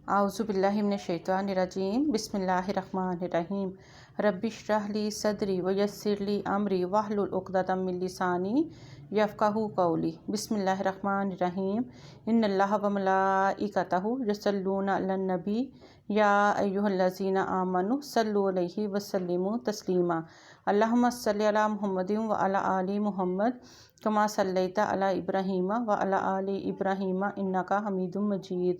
आऊज़ु बिल्लाहि मिनश्शैतानिर्रजीम बिस्मिल्लाहिर्रहमानिर्रहीम रब्बि इश्रह ली सदरी व यस्सिर ली अमरी वहलुल उक़दतम मिन लिसानी यफ़क़हू क़ौली। बिस्मिल्लाहिर्रहमानिर्रहीम इन्नल्लाह व मलाइकतहु यसल्लूना अलन नबी या अय्युहल्लज़ीना आमनु सल्लु अलैहि व सल्लिमु तस्लीमा। अल्लाहुम्मा सल्लि अला मुहम्मदिन व अला आलि मुहम्मद कमा सल्लैता अला इब्राहीम व अला आलि इब्राहीम इन्नका हमीदुम मजीद।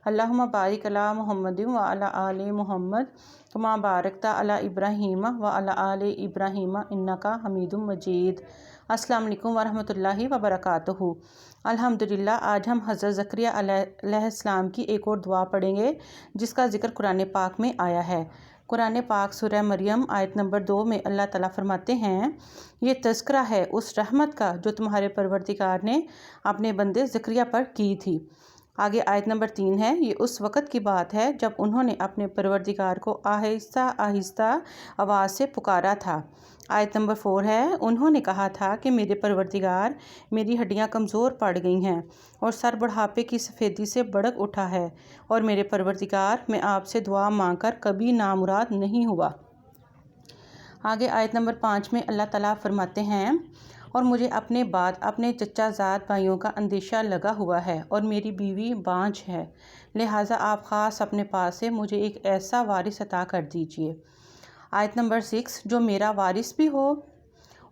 अल्लाहुम्मा बारिक अला मुहम्मदिन व अला आलि मुहम्मद कमा बारकता अला इब्राहीम व अला आलि इब्राहीम इन्नका हमीदुम मजीद। अस्सलामु अलैकुम व रहमतुल्लाहि व बरकातुहू। अल्हम्दुलिल्लाह, आज हम हज़रत ज़करिया अलैहिस्सलाम की एक और दुआ पढ़ेंगे जिसका ज़िक्र कुरान पाक में आया है। कुरान पाक सूरह मरियम आयत नंबर 2 में अल्लाह ताला फरमाते हैं, ये तज़किरा है उस रहमत का जो तुम्हारे परवरदिगार ने अपने बंदे ज़करिया पर की थी। आगे आयत नंबर 3 है, ये उस वक़्त की बात है जब उन्होंने अपने परवरदिगार को आहिस्ता आहिस्ता आवाज़ से पुकारा था। आयत नंबर 4 है, उन्होंने कहा था कि मेरे परवरदिगार, मेरी हड्डियां कमज़ोर पड़ गई हैं और सर बुढ़ापे की सफ़ेदी से भड़क उठा है, और मेरे परवरदिगार, मैं आपसे दुआ मांगकर कभी नामुराद नहीं हुआ। आगे आयत नंबर 5 में अल्लाह ताला फरमाते हैं, और मुझे अपने बाद अपने चचाजाद भाइयों का अंदेशा लगा हुआ है और मेरी बीवी बांझ है, लिहाजा आप ख़ास अपने पास से मुझे एक ऐसा वारिस अता कर दीजिए। आयत नंबर 6, जो मेरा वारिस भी हो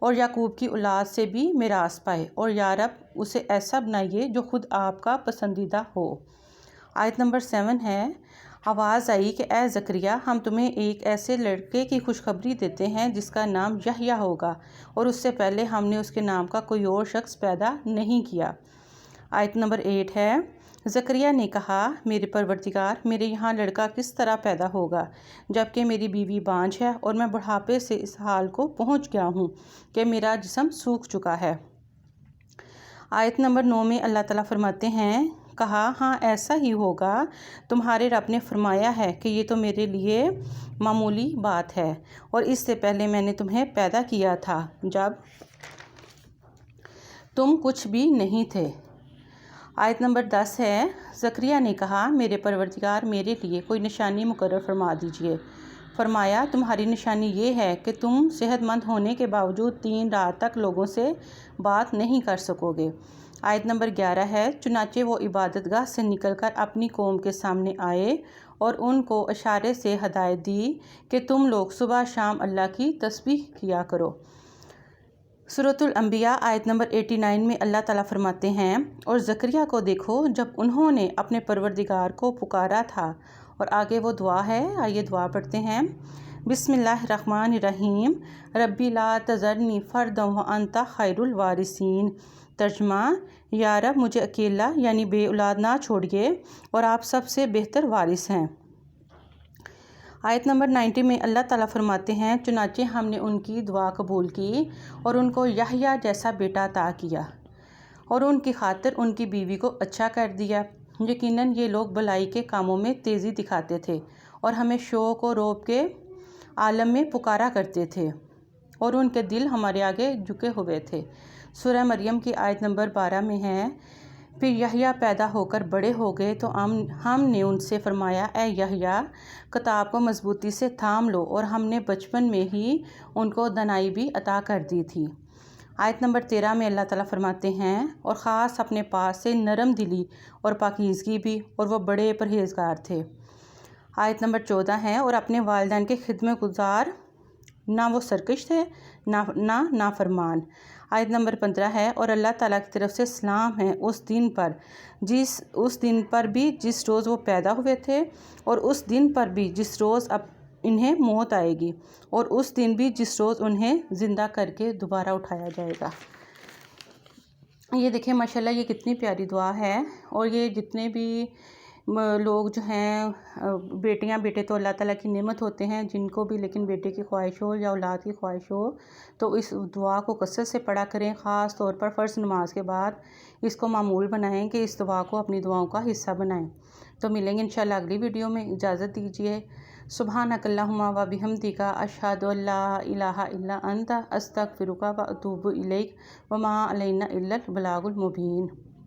और याकूब की औलाद से भी मिरास पाए, और या रब उसे ऐसा बनाइए जो खुद आपका पसंदीदा हो। आयत नंबर 7 है, आवाज़ आई कि ए ज़करिया, हम तुम्हें एक ऐसे लड़के की खुशखबरी देते हैं जिसका नाम यहया होगा, और उससे पहले हमने उसके नाम का कोई और शख्स पैदा नहीं किया। आयत नंबर 8 है, ज़करिया ने कहा, मेरे परवरदिगार, मेरे यहाँ लड़का किस तरह पैदा होगा जबकि मेरी बीवी बांझ है और मैं बुढ़ापे से इस हाल को पहुँच गया हूँ कि मेरा जिस्म सूख चुका है। आयत नंबर 9 में अल्लाह ताला फरमाते हैं, कहा, हाँ ऐसा ही होगा, तुम्हारे रब ने फरमाया है कि ये तो मेरे लिए मामूली बात है, और इससे पहले मैंने तुम्हें पैदा किया था जब तुम कुछ भी नहीं थे। आयत नंबर 10 है, ज़करिया ने कहा, मेरे परवरदिगार, मेरे लिए कोई निशानी मुकर्रर फरमा दीजिए। फरमाया, तुम्हारी निशानी ये है कि तुम सेहतमंद होने के बावजूद 3 रात तक लोगों से बात नहीं कर सकोगे। आयत नंबर 11 है, चुनाचे वो इबादतगाह से निकलकर अपनी कौम के सामने आए और उनको इशारे से हदायत दी कि तुम लोग सुबह शाम अल्लाह की तस्बीह किया करो। सूरतुल अंबिया आयत नंबर 89 में अल्लाह ताला फरमाते हैं, और ज़करिया को देखो जब उन्होंने अपने परवरदिगार को पुकारा था। और आगे वो दुआ है, आइए दुआ पढ़ते हैं। बिस्मिल्लाहिर्रहमानिर्रहीम रब्बी ला तज़रनी फ़र्दन व अंता खैरुल वारिसीन। तर्जमा, या रब, मुझे अकेला यानी बे औलाद ना छोड़िए और आप सबसे बेहतर वारिस हैं। आयत नंबर 90 में अल्लाह ताला फरमाते हैं, चुनाचे हमने उनकी दुआ कबूल की और उनको यहया जैसा बेटा अता किया, और उनकी खातिर उनकी बीवी को अच्छा कर दिया। यकीनन ये लोग भलाई के कामों में तेज़ी दिखाते थे और हमें शौक़ और रौब के आलम में पुकारा करते थे, और उनके दिल हमारे आगे झुके हुए थे। सूरह मरियम की आयत नंबर 12 में है, फिर यहया पैदा होकर बड़े हो गए तो हमने उनसे फरमाया, ए यहया, किताब को मजबूती से थाम लो, और हमने बचपन में ही उनको दनाई भी अता कर दी थी। आयत नंबर 13 में अल्लाह ताला फरमाते हैं, और ख़ास अपने पास से नरम दिली और पाकीज़गी भी, और वह बड़े परहेज़गार थे। आयत नंबर 14 है, और अपने वालिदैन के खिदमत गुजार, ना वो सरकश थे ना फरमान। आयत नंबर 15 है, और अल्लाह ताला की तरफ से सलाम है उस दिन पर भी जिस रोज़ वो पैदा हुए थे, और उस दिन पर भी जिस रोज़ अब इन्हें मौत आएगी, और उस दिन भी जिस रोज़ उन्हें ज़िंदा करके दोबारा उठाया जाएगा। ये देखिए माशाल्लाह, ये कितनी प्यारी दुआ है। और ये जितने भी लोग जो हैं, बेटियां बेटे तो अल्लाह ताला की नेमत होते हैं, जिनको भी लेकिन बेटे की ख्वाहिश हो या औलाद की ख्वाहिश हो तो इस दुआ को कसरत से पढ़ा करें। ख़ास तौर पर फ़र्ज़ नमाज के बाद इसको मामूल बनाएं कि इस दुआ को अपनी दुआओं का हिस्सा बनाएं। तो मिलेंगे इंशाल्लाह अगली वीडियो में, इजाज़त दीजिए। सुब्हानकल्लाहुम्मा व बिहम्दिका अशहदु अल्ला इलाहा इल्ला अंता अस्तगफिरुका व अतूबु इलैक व मा अलैना इल्लल बलागुल मुबीन।